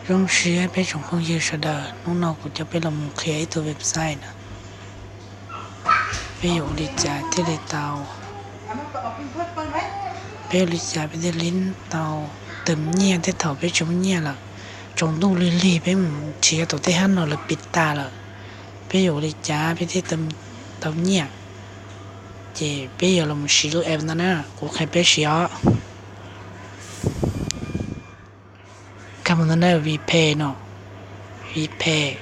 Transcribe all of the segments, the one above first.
中学被总控意识的，弄脑骨就被了木 create website นะไปอยู่ลิจาที่ลิเตาไปอยู่ลิจาไปที่ลิ้นเตาเติมเนี่ยที่เถาไปจุ่มเนี่ยละจงดูลิลีไปหมุนเชียตัวที่หันเราเลยปิดตาละไปอยู่ลิจาไปที่เติมเตาเนี่ยเจไปอยู่ลมชิลูเอฟนั่นนะกูใครไปเชียคำนั้นได้วีเพย์เนาะวีเพย์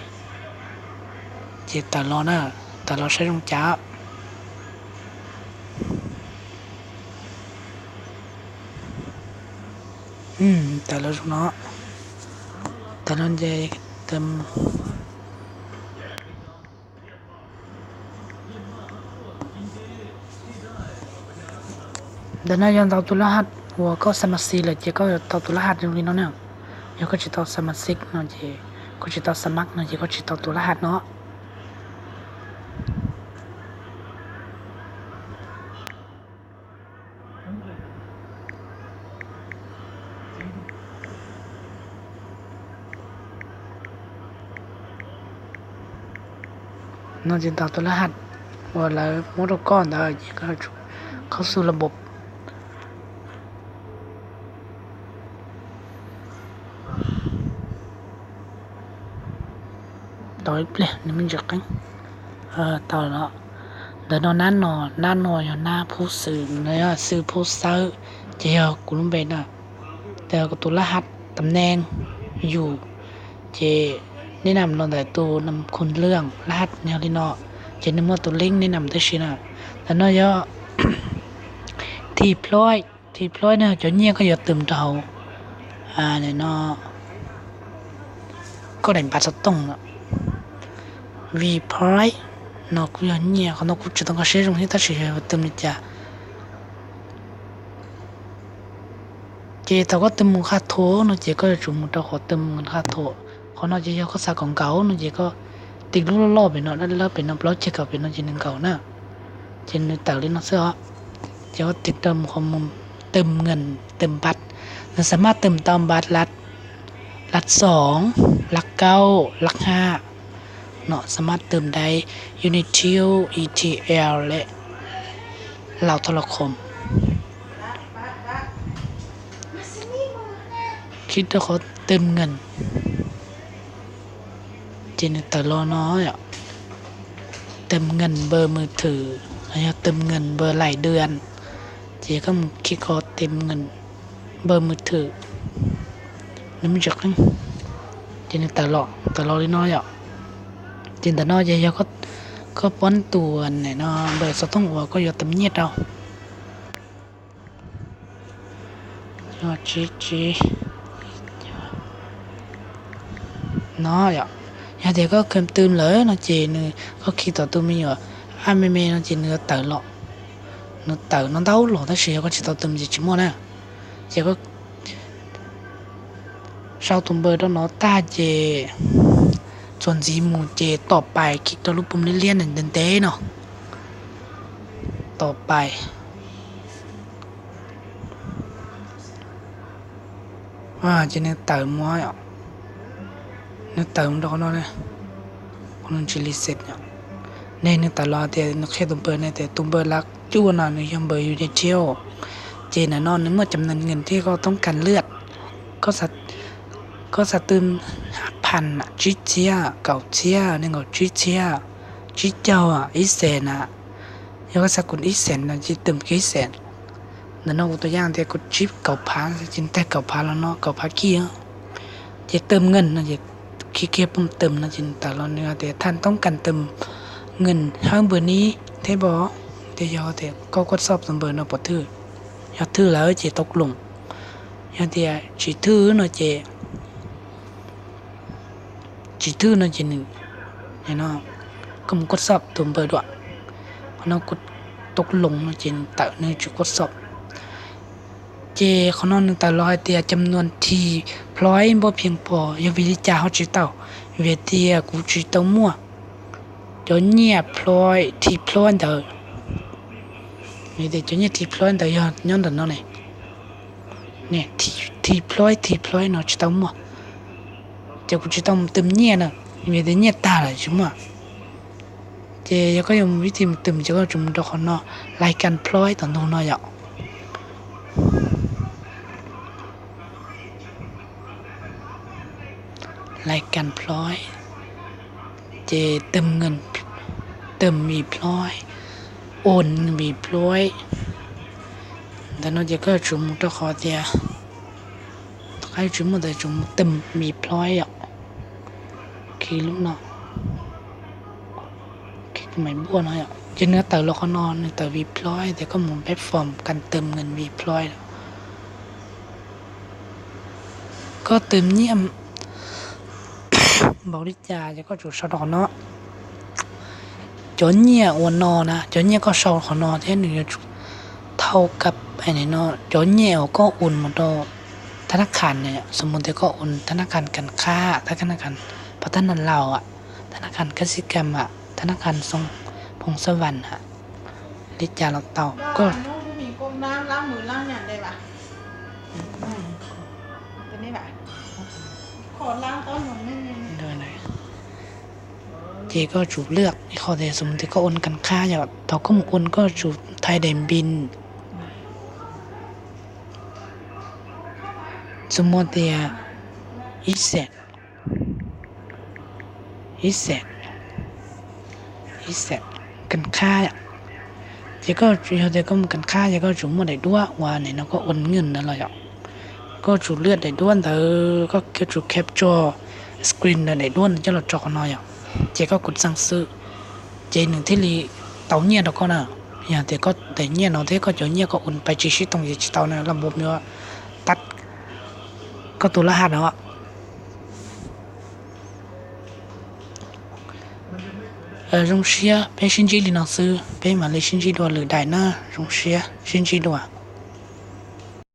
เจตลอดนะตลอดใช้ตรงจ้าแต่ละเนาะแต่ละเจเติมเดินหน้ายันเตาตุลาหัดหัวก็สมัครซีเลยเจก็เตาตุลาหัดตรงนี้เนาะเนี่ยยังก็จะเตาสมัครซิกเนาะเจก็จะเตาสมัครเนาะเจก็จะเตาตุลาหัดเนาะนอกจากต่อตัวรหัสว่าแล้วมดก้อนได้ก็เข้าสู่ระบบต่ออีกเลยนี่มันจะกันต่อแล้วเดี๋ยวนอนนั่นนอนอยู่หน้าผู้สื่อเลยสื่อผู้เซอร์เจียวกุลเบนอ่ะแต่ก็ตัวรหัสตำแหน่งอยู่เจนี่นำลงแต่ตัวนำคนเรื่องรหัสเนี่ยที่เนาะเจนมั่วตัวลิงก์นี่นำได้ชินะแล้วเนาะย่อทีพลอยเนี่ยจนเนี่ยก็อย่าตื่มเท่าเนี่ยเนาะก็ได้ปัดสตงอ่ะวีพลอยเนาะกูอย่าเนี่ยเขาเนาะกูจะต้องก็เชื่อตรงที่ถ้าเชื่อว่าตื่มนี่จ้ะเจแต่ก็ตื่มค่าโถเนาะเจก็จะจุ่มตัวขอตื่มเงินค่าโถเขาเนาะเจย่อก็สักของเก่าเนาะเจก็ติดล้อไปเนาะแล้วไปเนาะปล้อเช็คกับไปเนาะเจนึงเก่านะเจนึงแต่ลิ้นเนาะเสื้อเจ้าติดเติมข้อมูลเติมเงินเติมบัตรเราสามารถเติมตามบัตรลัด2ลัด9ลัด5เนาะสามารถเติมได้ Unitil ETL และเหล่าโทรคมคิดว่าเขาเติมเงินจีนแต่รอน้อยอ่ะเติมเงินเบอร์มือถือแล้วเติมเงินเบอร์รายเดือนเจ๊ก็คิดเขาเติมเงินเบอร์มือถือนี่มันจักนั่งจีนแต่รอเลยน้อยอ่ะจีนแต่น้อยเจ๊ก็ป้อนตัวเนี่ยเนาะเบอร์สต้องหัวก็อย่าเติมเงียดเอาจีน้อยอ่ะอย่าเดี๋ยวก็เคยตื่นเลยนะเจนึก็คิดต่อตัวมีอ่ะไม่นะเจนึก็ตื่นหรอกนึกตื่นนั่งเต้าหรอกแต่เสียก็คิดต่อตัวมีจะชิมว่านะเจก็ชาวตุ้มเบอร์ต้องเนาะตาเจส่วนสีมูเจต่อไปคิดต่อรูปปุ่มเลี่ยนหนึ่งเต้เนาะต่อไปเจนึกตื่นมั้ยอ่ะนึกตื่นดอกเนาะเนี่ยคนนั้นชิลิเสร็จเนี่ยนึกตลอดแต่นึกแค่ตุ้มเบอร์เนี่ยแต่ตุ้มเบอร์รักจู่น่ะนึกยังเบอร์อยู่ในเที่ยวเจน่ะนอนในเมื่อจำนวนเงินที่เขาต้องการเลือดก็สะตึม5,000อ่ะจีเจีย9,000นี่ก็จีเจียจีเจ้าอ่ะ100,000อ่ะแล้วก็สกุล100,000นะจีตึมกี่แสนนั่นเอาตัวอย่างที่กูจีบ9,000จินแต่9,000แล้วเนาะ9,000กี่อ่ะจะเติมเงินนะจะขี้เกียจปุ่มเติมนะจินแต่เราเนี่ยแต่ท่านต้องการเติมเงินห้างเบอร์นี้เทบอเดี๋ยวแต่ก็กดสอบสมเบอร์เนาะปถืออยากถือแล้วเจตกลงอยากเดี๋ยวจีถือเนาะเจจีถือเนาะจินเนี่ยเนาะก็มันกดสอบตัวเบอร์ด้วยเพราะเรากดตกลงเนาะจินแต่เนี่ยจะกดสอบเจเขานอนแต่ร้อยเตียจำนวนที่พลอยบ่เพียงพออย่าวิจารณ์เขาจีเต่าเวทีกูจีเต่ามั่วจนเนี่ยพลอยที่พลอยเด้อมีแต่จนเนี่ยที่พลอยเด้อย้อนเด้อเนาะเนี่ยที่พลอยเนาะจีเต่ามั่ว จะกูจะต้องตึมเนี่ยนะมีแต่เนี่ยตาเลยใช่ไหมเจยังก็ยังวิธีตึมจะก็จุ่มดอกนอรายการพลอยตอนตรงนออย่างรายการพลอยเจตึมเงินตึมมีพลอยโอนมีพลอยแต่นอจะก็จุ่มดอกคอเดียใครจุ่มแต่จุ่มตึมมีพลอยอ่ะคีลูกเนาะคีไม่บ้วนอ่ะจะเนื้อเต๋อเราก็นอนเต๋อวีพลอยแต่ก็หมุนแพลตฟอร์มการเติมเงินวีพลอยก็เติมเนี่ยบริจาคจะก็จุดสะดอกเนาะจนเนี่ยวันนอนะจนเนี่ยก็สอขอนอเท่านึงเท่ากับไอ้นี่เนาะจนเนี่ยก็อุ่นมาดอธนาคารเนี่ยสมมุติก็อุ่นธนาคารการค้าธนาคารพัฒนาเราอ่ะธนาคารกสิกรรมอ่ะธนาคารทรงพงศวรรณอ่ะบริจาคเราเต่าก็มีกงน้ำล้างมือล้างอย่างได้ปะตัวนี้ปะขอล้างต้นหน่อยนึงเดินเลยเจก็จูบเลือกในข้อเดสมมติก็โอนกันค่าอย่างเราก็โอนก็จูบไทยเดมบินสมมติอีเซนกันค่าอ่ะเจก็เจก็กันค่าเจก็จูบหมดได้ด้วยว่าเนี่ยเราก็โอนเงินนั่นแหละอ่ะก็จูบเลือดได้ด้วยแต่ก็จูบแคปจอสกรีนได้ด้วยจะเราจอกันหน่อยอ่ะเจก็กดสั่งซื้อเจหนึ่งที่รีเตาเนี่ยเราก็น่ะอย่างแต่ก็แต่เนี่ยเราที่ก็จะเนี่ยก็อุ่นไปจีชิตรงจีเตาเนี่ยระบบเนี่ยตัดก็ตัวรหัสแล้วอ่ะรงเชียเป็นชิ้นจีลีนังซื้อเป็นมาเลยชิ้นจีดัวหรือได้นะรงเชียชิ้นจีดัว